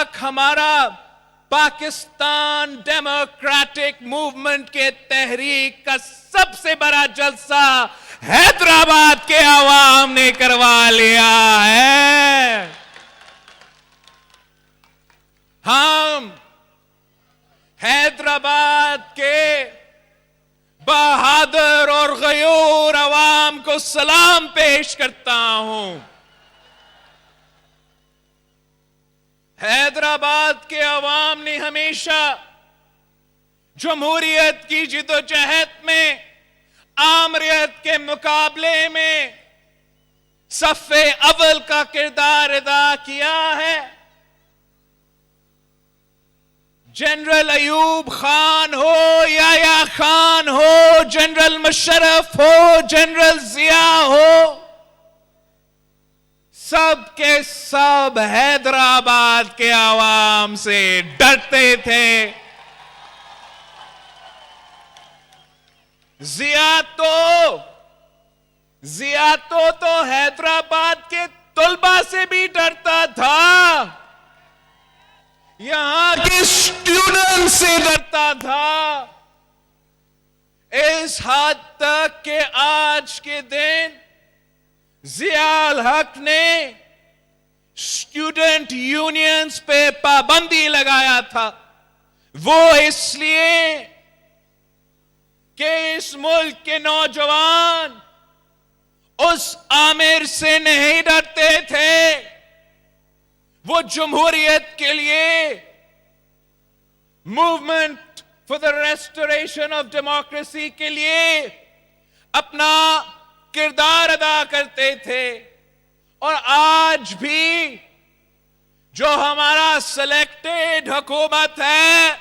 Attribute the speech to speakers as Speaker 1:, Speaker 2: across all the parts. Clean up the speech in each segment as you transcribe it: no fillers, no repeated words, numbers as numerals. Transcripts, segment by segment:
Speaker 1: तक हमारा Pakistan democratic movement के तहरीक का सबसे बड़ा जलसा हैदराबाद के आवाम ने करवा लिया है। हम हैदराबाद के बहादुर और गयूर अवाम को सलाम पेश करता हूं। हैदराबाद के अवाम ने हमेशा जमहूरियत की जिदोजहद में आमरियत के मुकाबले में सफ़े अव्वल का किरदार अदा किया है। जनरल अयूब खान हो, याया खान हो, जनरल मुशर्रफ हो, जनरल जिया हो, सब के सब हैदराबाद के आवाम से डरते थे। जिया तो हैदराबाद के तुलबा से भी डरता था, यहां के स्टूडेंट से डरता था। इस हद तक कि आज के दिन जियाउल हक ने स्टूडेंट यूनियंस पे पाबंदी लगाया था। वो इसलिए कि इस मुल्क के नौजवान उस आमिर से नहीं डरते थे। वो जमहूरियत के लिए, movement for the restoration of democracy के लिए अपना किरदार अदा करते थे। और आज भी जो हमारा सिलेक्टेड हुकूमत है,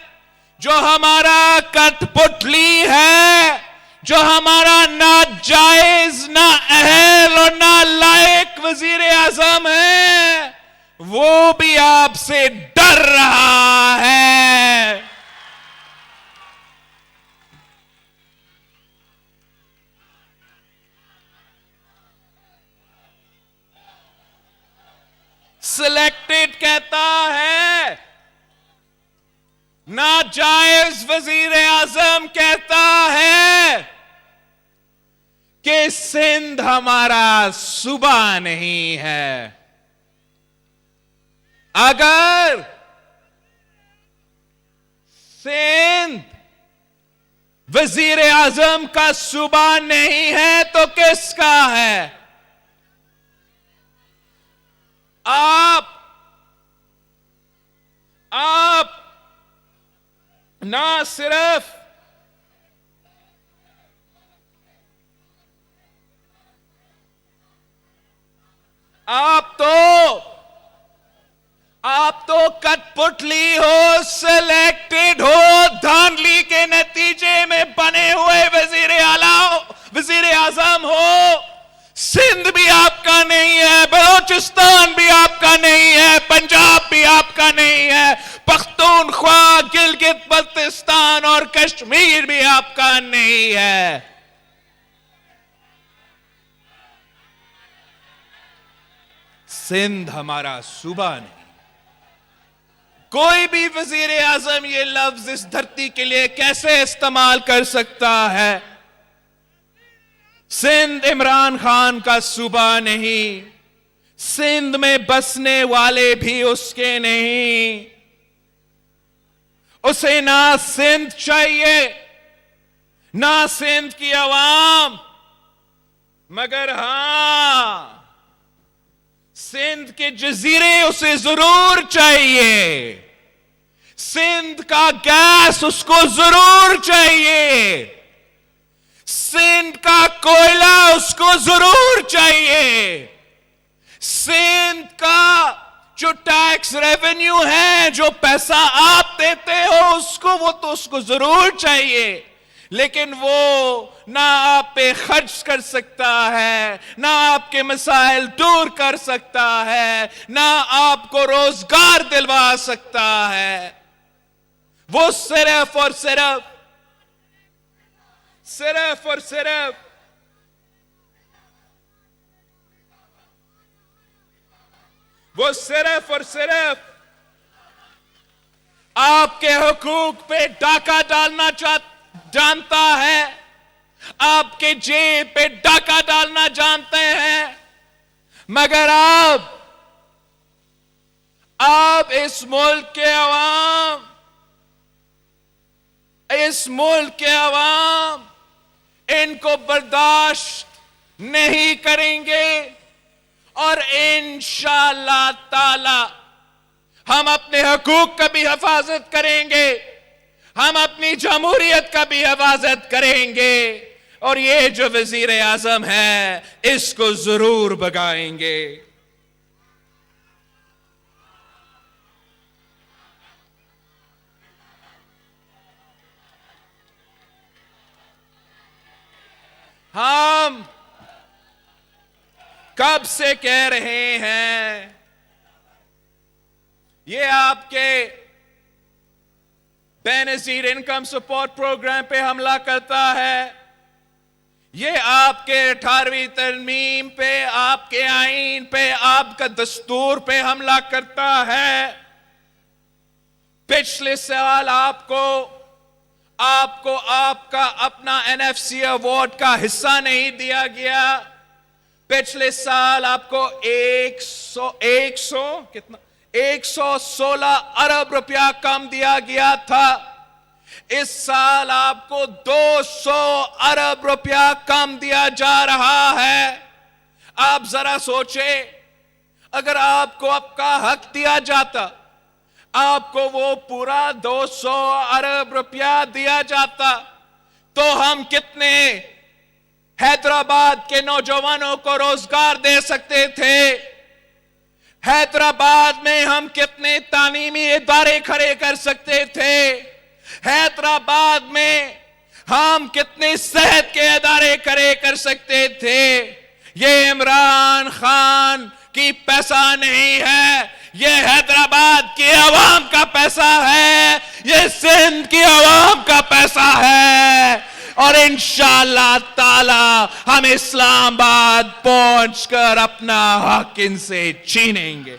Speaker 1: जो हमारा कठपुतली है, जो हमारा नाजायज, ना अहल और ना लायक वजीर आजम है, वो भी आपसे डर रहा है। सिलेक्टेड कहता है, नाजायज वजीर आजम कहता है कि सिंध हमारा सूबा नहीं है। अगर सिंध वजीर आजम का सूबा नहीं है तो किसका है? आप ना सिर्फ आप तो कठपुतली हो, सिलेक्टेड हो, धांधली के नतीजे में बने हुए वजीर आजम हो। सिंध भी आपका नहीं है, बलोचिस्तान भी आपका नहीं है, पंजाब भी आपका नहीं है, पख्तूनख्वा, गिलगित बल्तिस्तान और कश्मीर भी आपका नहीं है। सिंध हमारा सूबा नहीं। कोई भी वजीर आजम ये लफ्ज इस धरती के लिए कैसे इस्तेमाल कर सकता है? सिंध इमरान खान का सूबा नहीं, सिंध में बसने वाले भी उसके नहीं। उसे ना सिंध चाहिए, ना सिंध की आवाम, मगर हां, सिंध के जजीरे उसे जरूर चाहिए। सिंध का गैस उसको जरूर चाहिए। सिंध का कोयला उसको जरूर चाहिए। सिंध का जो टैक्स रेवेन्यू है, जो पैसा आप देते हो उसको जरूर चाहिए। लेकिन वो ना आप पे खर्च कर सकता है, ना आपके मसाइल दूर कर सकता है, ना आपको रोजगार दिलवा सकता है। वो सिर्फ और सिर्फ आपके हुकूक पे डाका डालना जानता है, आपके जेब पे डाका डालना जानते हैं, मगर आप इस मुल्क के अवाम इनको बर्दाश्त नहीं करेंगे। और इंशाअल्लाह ताला हम अपने हकूक का भी हिफाजत करेंगे, हम अपनी जमहूरियत का भी हिफाजत करेंगे, और ये जो वजीर आजम है इसको जरूर भगाएंगे। हम कब से कह रहे हैं, ये आपके बेनजीर इनकम सपोर्ट प्रोग्राम पे हमला करता है, ये आपके 18वीं तरमीम पे, आपके आईन पे, आपका दस्तूर पे हमला करता है। पिछले साल आपको आपका अपना NFC अवार्ड का हिस्सा नहीं दिया गया। पिछले साल आपको 116 अरब रुपया कम दिया गया था। इस साल आपको 200 अरब रुपया कम दिया जा रहा है। आप जरा सोचे, अगर आपको आपका हक दिया जाता, आपको वो पूरा 200 अरब रुपया दिया जाता, तो हम कितने हैदराबाद के नौजवानों को रोजगार दे सकते थे। हैदराबाद में हम कितने तालीमी इदारे खड़े कर सकते थे। हैदराबाद में हम कितने सेहत के इदारे खड़े कर सकते थे। ये इमरान खान की पैसा नहीं है, ये हैदराबाद की आवाम का पैसा है, ये सिंध की आवाम का पैसा है। और इंशाअल्लाह ताला हम इस्लामाबाद पहुंचकर अपना हक इनसे छीनेंगे।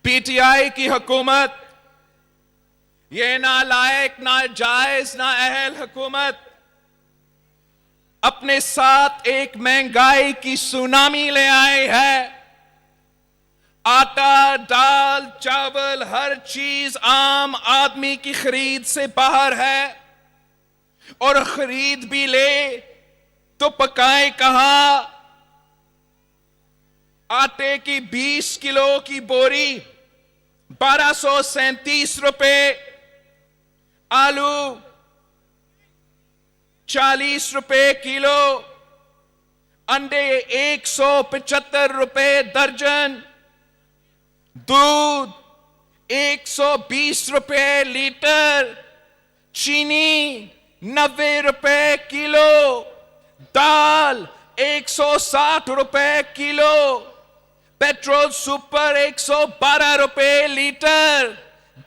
Speaker 1: PTI की हुकूमत, ये नालायक, ना जायज, ना अहल हुकूमत अपने साथ एक महंगाई की सुनामी ले आए है। आटा, दाल, चावल, हर चीज आम आदमी की खरीद से बाहर है, और खरीद भी ले तो पकाए कहां। आटे की 20 किलो की बोरी 1237 रुपए, आलू 40 रुपए किलो, अंडे 175 रुपए दर्जन, दूध 120 रुपए लीटर, चीनी 90 रुपए किलो, दाल 160 रुपए किलो, पेट्रोल सुपर 112 रुपए लीटर,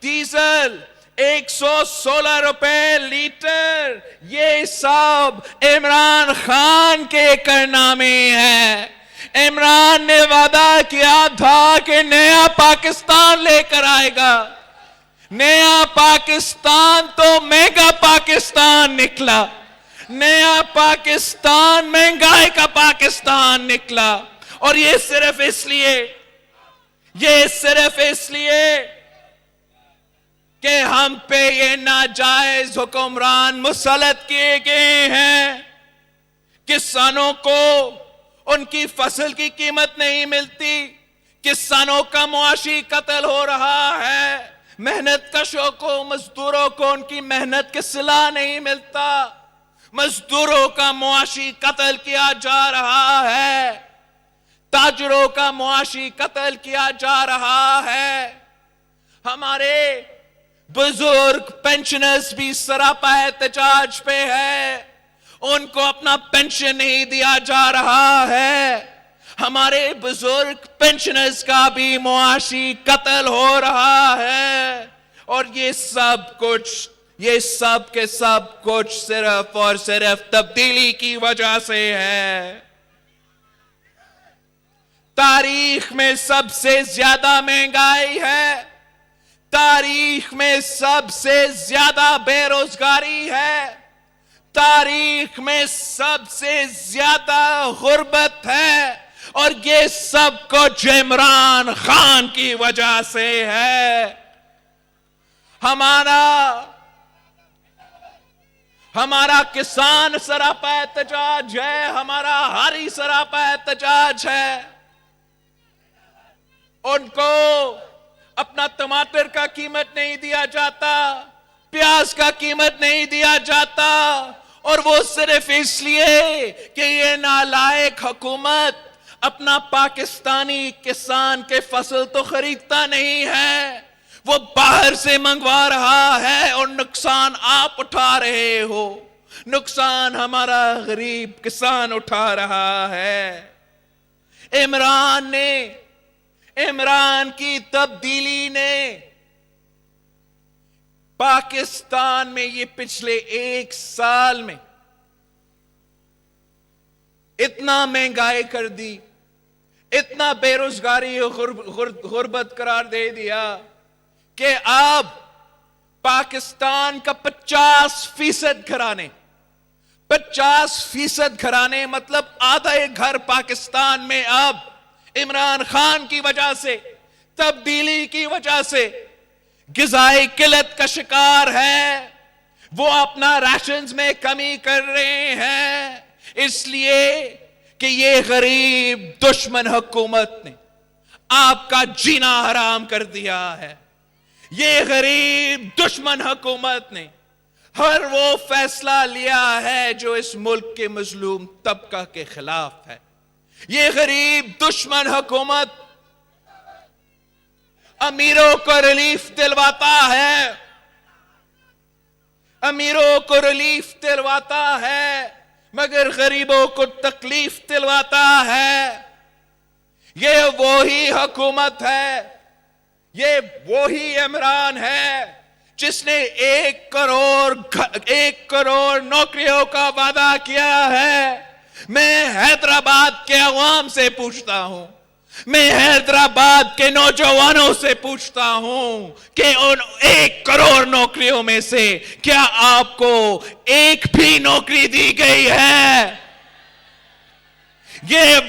Speaker 1: डीजल 116 रुपए लीटर। ये सब इमरान खान के कारनामे हैं। इमरान ने वादा किया था कि नया पाकिस्तान लेकर आएगा। नया पाकिस्तान तो महंगा पाकिस्तान निकला। नया पाकिस्तान महंगाई का पाकिस्तान निकला। और ये सिर्फ इसलिए कि हम पे ये नाजायज हुक्मरान मुसल्लत किए गए हैं। किसानों को उनकी फसल की कीमत नहीं मिलती, किसानों का मुआशी कत्ल हो रहा है, मेहनत कशों को, मजदूरों को उनकी मेहनत के सिला नहीं मिलता, मजदूरों का मुआशी कत्ल किया जा रहा है, ताजरों का मुआशी कत्ल किया जा रहा है। हमारे बुजुर्ग पेंशनर्स भी सरापा एहतजाज पे है, उनको अपना पेंशन नहीं दिया जा रहा है। हमारे बुजुर्ग पेंशनर्स का भी मुआशी कत्ल हो रहा है। और ये सब के सब कुछ सिर्फ और सिर्फ तब्दीली की वजह से है। तारीख में सबसे ज्यादा महंगाई है, तारीख में सबसे ज्यादा बेरोजगारी है, तारीख में सबसे ज्यादा गुर्बत है, और ये सब कुछ इमरान खान की वजह से है। हमारा किसान सरापा एहतजाज है, हमारा हारी सरापा एहतजाज है। उनको अपना टमाटर का कीमत नहीं दिया जाता, प्याज का कीमत नहीं दिया जाता, और वो सिर्फ इसलिए कि ये नालायक हुकूमत अपना पाकिस्तानी किसान के फसल तो खरीदता नहीं है, वो बाहर से मंगवा रहा है, और नुकसान आप उठा रहे हो, नुकसान हमारा गरीब किसान उठा रहा है। इमरान की तब्दीली ने पाकिस्तान में ये पिछले 1 साल में इतना महंगाई कर दी, इतना बेरोजगारी और गुर्बत करार दे दिया कि अब पाकिस्तान का 50% घराने मतलब आधा एक घर पाकिस्तान में अब इमरान खान की वजह से, तब्दीली की वजह से गिज़ाई किल्लत का शिकार है। वो अपना राशंस में कमी कर रहे हैं, इसलिए कि ये गरीब दुश्मन हुकूमत ने आपका जीना हराम कर दिया है। ये गरीब दुश्मन हुकूमत ने हर वो फैसला लिया है जो इस मुल्क के मजलूम तबका के खिलाफ है। ये गरीब दुश्मन हुकूमत अमीरों को रिलीफ दिलवाता है, अमीरों को रिलीफ दिलवाता है, मगर गरीबों को तकलीफ दिलवाता है। ये वही हुकूमत है, ये वही इमरान है जिसने 1 करोड़ नौकरियों का वादा किया है। मैं हैदराबाद के अवाम से पूछता हूं, मैं हैदराबाद के नौजवानों से पूछता हूं कि उन 1 करोड़ नौकरियों में से क्या आपको एक भी नौकरी दी गई है? ये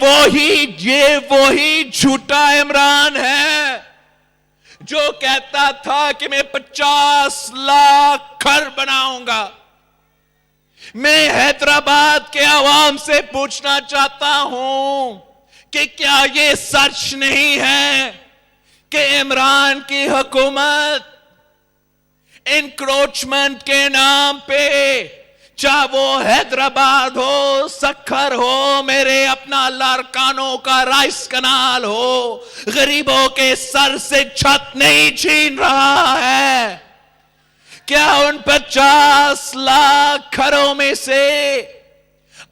Speaker 1: वही झूठा इमरान है जो कहता था कि मैं 50 लाख घर बनाऊंगा। मैं हैदराबाद के अवाम से पूछना चाहता हूं कि क्या ये सच नहीं है कि इमरान की हुकूमत इंक्रोचमेंट के नाम पे, चाहे वो हैदराबाद हो, सक्खर हो, मेरे अपना लारकानों का राइस कनाल हो, गरीबों के सर से छत नहीं छीन रहा है? क्या उन 50 लाख घरों में से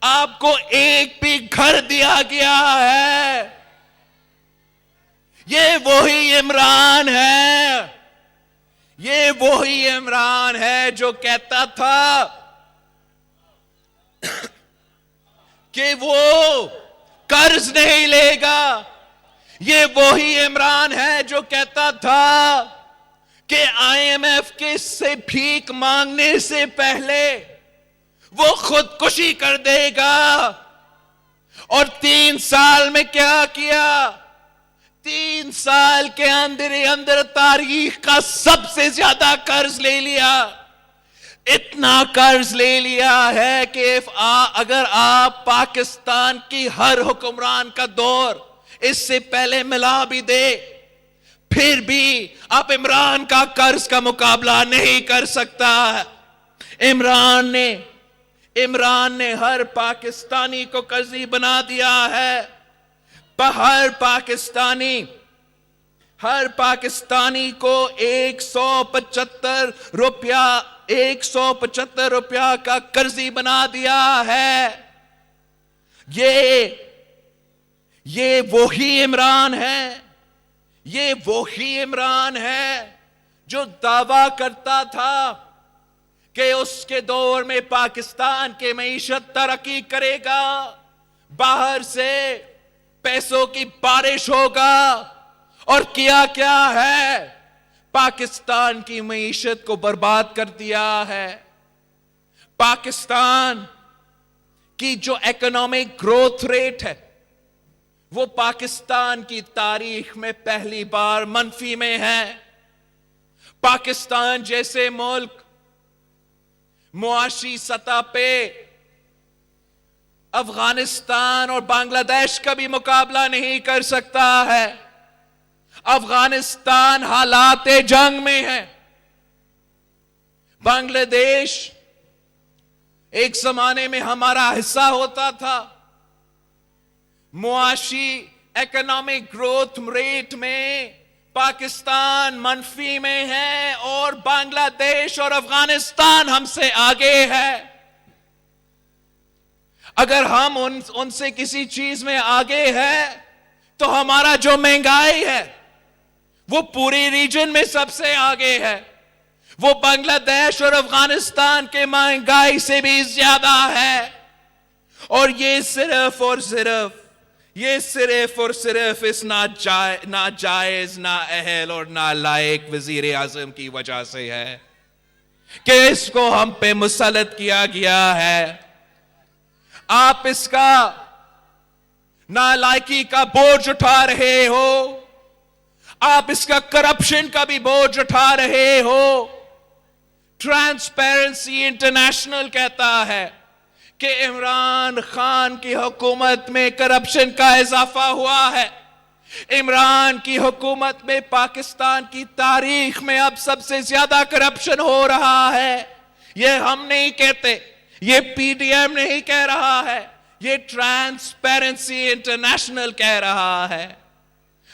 Speaker 1: आपको एक भी घर दिया गया है? ये वही इमरान है, ये वही इमरान है जो कहता था कि वो कर्ज नहीं लेगा। ये वही इमरान है जो कहता था कि IMF के से भीख मांगने से पहले वो खुदकुशी कर देगा। और 3 साल में क्या किया? 3 साल के अंदर ही अंदर तारीख का सबसे ज्यादा कर्ज ले लिया। इतना कर्ज ले लिया है कि अगर आप पाकिस्तान की हर हुक्मरान का दौर इससे पहले मिला भी दे, फिर भी आप इमरान का कर्ज का मुकाबला नहीं कर सकता। इमरान ने हर पाकिस्तानी को कर्जी बना दिया है। हर पाकिस्तानी को 175 रुपया का कर्जी बना दिया है। ये वही इमरान है, ये वही इमरान है जो दावा करता था कि उसके दौर में पाकिस्तान की मईशत तरक्की करेगा, बाहर से पैसों की बारिश होगा। और किया क्या है? पाकिस्तान की मईशत को बर्बाद कर दिया है। पाकिस्तान की जो इकोनॉमिक ग्रोथ रेट है वो पाकिस्तान की तारीख में पहली बार मनफी में है। पाकिस्तान जैसे मुल्क मुआशी सतह पे अफगानिस्तान और बांग्लादेश का भी मुकाबला नहीं कर सकता है। अफगानिस्तान हालात जंग में है। बांग्लादेश एक जमाने में हमारा हिस्सा होता था। मुआशी इकोनॉमिक ग्रोथ रेट में पाकिस्तान मनफी में है और बांग्लादेश और अफगानिस्तान हमसे आगे है। अगर हम उनसे किसी चीज में आगे है तो हमारा जो महंगाई है वो पूरी रीजन में सबसे आगे है। वो बांग्लादेश और अफगानिस्तान के महंगाई से भी ज्यादा है। और ये सिर्फ और सिर्फ इस नाजायज, ना अहल और ना लायक वजीर आजम की वजह से है कि इसको हम पे मुसल्लत किया गया है। आप इसका नालायकी का बोझ उठा रहे हो, आप इसका करप्शन का भी बोझ उठा रहे हो। ट्रांसपेरेंसी इंटरनेशनल कहता है कि इमरान खान की हुकूमत में करप्शन का इजाफा हुआ है। इमरान की हुकूमत में पाकिस्तान की तारीख में अब सबसे ज्यादा करप्शन हो रहा है। यह हम नहीं कहते, ये पीडीएम नहीं कह रहा है, ये ट्रांसपेरेंसी इंटरनेशनल कह रहा है।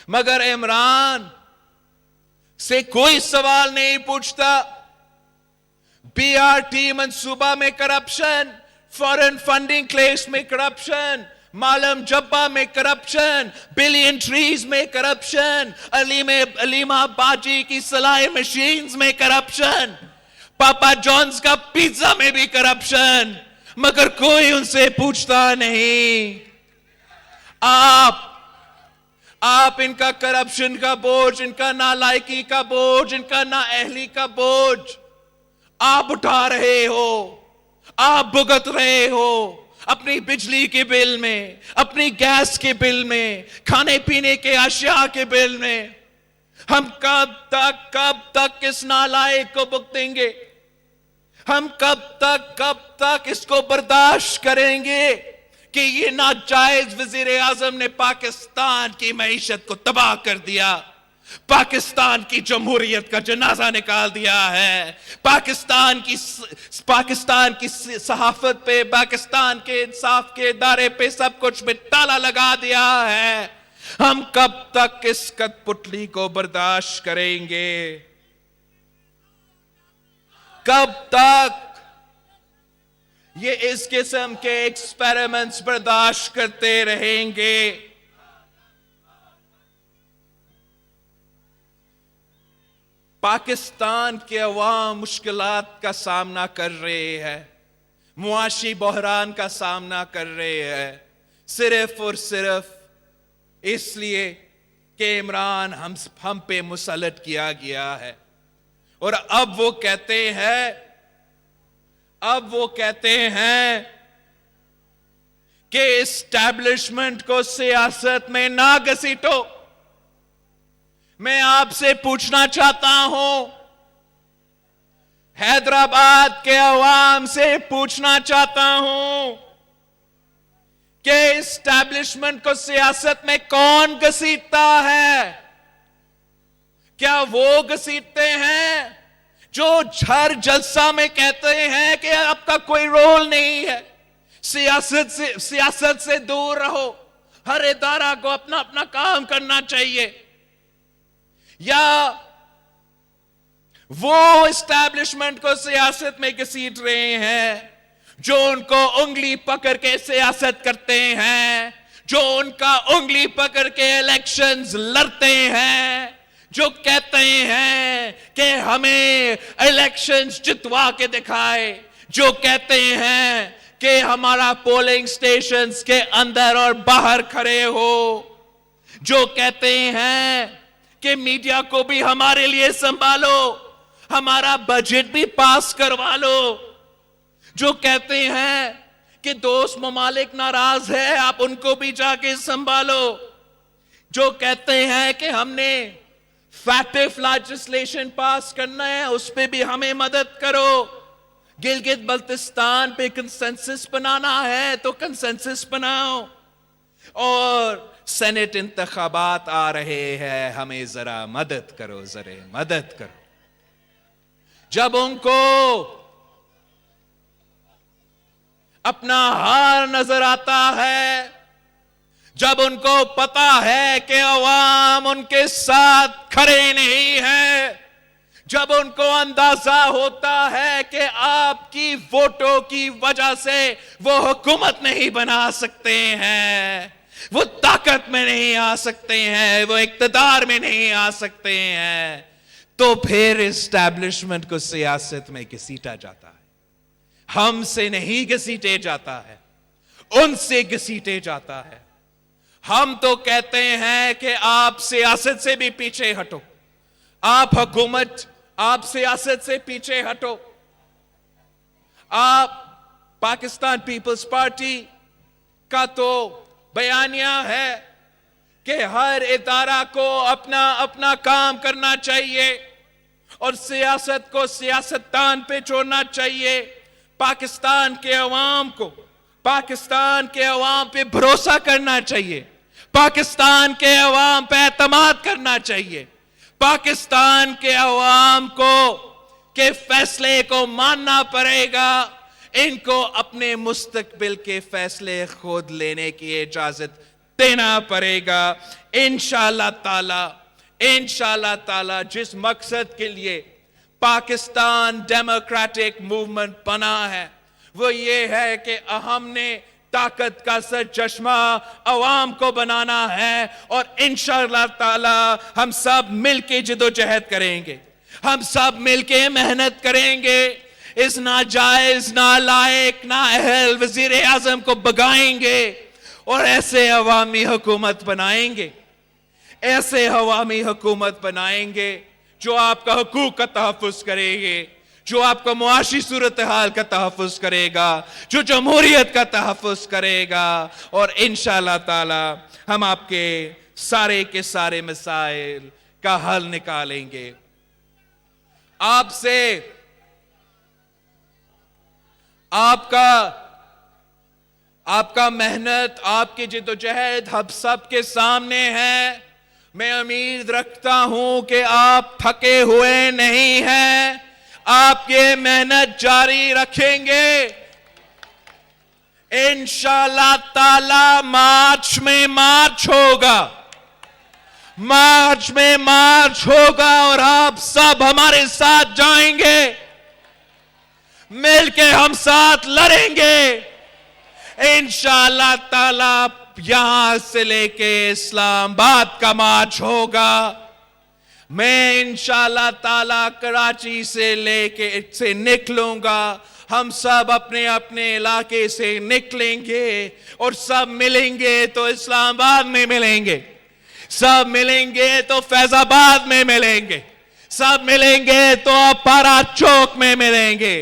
Speaker 1: मगर इमरान से कोई सवाल नहीं पूछता। बीआरटी मंसूबा में करप्शन, फॉरेन फंडिंग क्लेस में करप्शन, मालम जब्बा में करप्शन, बिलियन ट्रीज में करप्शन, अलीमा बाजी की सलाई मशीन्स में करप्शन, पापा जॉन्स का पिज्जा में भी करप्शन। मगर कोई उनसे पूछता नहीं। आप इनका करप्शन का बोझ, इनका नालायकी का बोझ, इनका नाअहली का बोझ आप उठा रहे हो, आप भुगत रहे हो अपनी बिजली के बिल में, अपनी गैस के बिल में, खाने पीने के अशिया के बिल में। हम कब तक इस नालायक को भुगतेंगे? हम कब तक इसको बर्दाश्त करेंगे कि ये नाजायज वजीर आजम ने पाकिस्तान की मईशत को तबाह कर दिया, पाकिस्तान की जमहूरियत का जनाजा निकाल दिया है, पाकिस्तान की सहाफत पे, पाकिस्तान के इंसाफ के इदारे पे सब कुछ में ताला लगा दिया है। हम कब तक इस कठपुतली को बर्दाश्त करेंगे? कब तक ये इस किस्म के एक्सपेरिमेंट्स बर्दाश्त करते रहेंगे? पाकिस्तान के अवाम मुश्किलात का सामना कर रहे हैं, मुआशी बहरान का सामना कर रहे हैं, सिर्फ और सिर्फ इसलिए कि इमरान हम पे मुसल्लत किया गया है। और अब वो कहते हैं कि एस्टैब्लिशमेंट को सियासत में ना घसीटो। मैं आपसे पूछना चाहता हूं, हैदराबाद के अवाम से पूछना चाहता हूं कि एस्टैब्लिशमेंट को सियासत में कौन घसीटता है? क्या वो घसीटते हैं जो हर जलसा में कहते हैं कि आपका कोई रोल नहीं है, सियासत से दूर रहो, हर इदारा को अपना अपना काम करना चाहिए? या वो एस्टैब्लिशमेंट को सियासत में घसीट रहे हैं जो उनको उंगली पकड़ के सियासत करते हैं, जो उनका उंगली पकड़ के इलेक्शंस लड़ते हैं, जो कहते हैं कि हमें इलेक्शंस जितवा के दिखाए, जो कहते हैं कि हमारा पोलिंग स्टेशंस के अंदर और बाहर खड़े हो, जो कहते हैं कि मीडिया को भी हमारे लिए संभालो, हमारा बजट भी पास करवा लो, जो कहते हैं कि दोस्त ममालिक नाराज है आप उनको भी जाके संभालो, जो कहते हैं कि हमने फैटिफ लेजिस्लेशन पास करना है उस पे भी हमें मदद करो, गिलगित बल्तिस्तान पे कंसेंसस बनाना है तो कंसेंसस बनाओ, और सेनेट इंतखाबात आ रहे हैं हमें जरा मदद करो, जरा मदद करो। जब उनको अपना हार नजर आता है, जब उनको पता है कि अवाम उनके साथ खड़े नहीं है, जब उनको अंदाजा होता है कि आपकी वोटों की वजह से वो हुकूमत नहीं बना सकते हैं, वो ताकत में नहीं आ सकते हैं, वो इक्तदार में नहीं आ सकते हैं, तो फिर एस्टैब्लिशमेंट को सियासत में घसीटा जाता है। हमसे नहीं घसीटे जाता है, उनसे घसीटे जाता है। हम तो कहते हैं कि आप सियासत से भी पीछे हटो, आप हुकूमत, आप सियासत से पीछे हटो। आप पाकिस्तान पीपल्स पार्टी का तो बयानिया है कि हर इदारा को अपना अपना काम करना चाहिए और सियासत को सियासतदान पे छोड़ना चाहिए। पाकिस्तान के अवाम को, पाकिस्तान के अवाम पे भरोसा करना चाहिए, पाकिस्तान के अवाम पे एतमाद करना चाहिए, पाकिस्तान के अवाम को के फैसले को मानना पड़ेगा। इनको अपने मुस्तकबिल के फैसले खुद लेने की इजाजत देना पड़ेगा। इंशाअल्लाह ताला जिस मकसद के लिए पाकिस्तान डेमोक्रेटिक मूवमेंट बना है वो ये है कि हमने ताकत का सर चश्मा अवाम को बनाना है, और इंशाअल्लाह ताला हम सब मिलके जिदोजहद करेंगे, हम सब मिलके मेहनत करेंगे, इस नाजायज नालायक नाअहल वजीर आजम को भगाएंगे और ऐसे अवामी हुकूमत बनाएंगे, ऐसे अवामी हुकूमत बनाएंगे जो आपका हुकूक का तहफ़्फ़ुज़ करेंगे, जो आपका मुआशी सूरत हाल का तहफ़्फ़ुज़ करेगा, जो जमहूरियत का तहफ़्फ़ुज़ करेगा, और इंशाअल्लाह ताला हम आपके सारे के सारे मसाइल का हल निकालेंगे। आपसे आपका मेहनत, आपकी जिद्दोजहद हम सब के सामने है। मैं उम्मीद रखता हूं कि आप थके हुए नहीं हैं, आप ये मेहनत जारी रखेंगे। इंशाअल्लाह ताला मार्च में मार्च होगा, मार्च में मार्च होगा और आप सब हमारे साथ जाएंगे, मिलके हम साथ लड़ेंगे। इंशाअल्लाह ताला यहां से लेके इस्लामाबाद का मार्च होगा। मैं इंशाअल्लाह ताला कराची से निकलूंगा, हम सब अपने अपने इलाके से निकलेंगे और सब मिलेंगे तो इस्लामाबाद में मिलेंगे, सब मिलेंगे तो फैजाबाद में मिलेंगे, सब मिलेंगे तो अपारा चौक में मिलेंगे,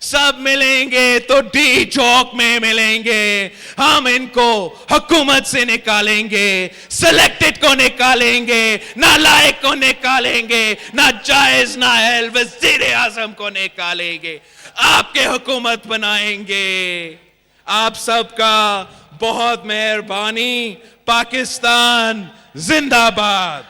Speaker 1: सब मिलेंगे तो डी चौक में मिलेंगे। हम इनको हुकूमत से निकालेंगे, सिलेक्टेड को निकालेंगे, नालायक को निकालेंगे, नाजायज नाअहल वजीर आजम को निकालेंगे, आपके हुकूमत बनाएंगे। आप सबका बहुत मेहरबानी। पाकिस्तान जिंदाबाद।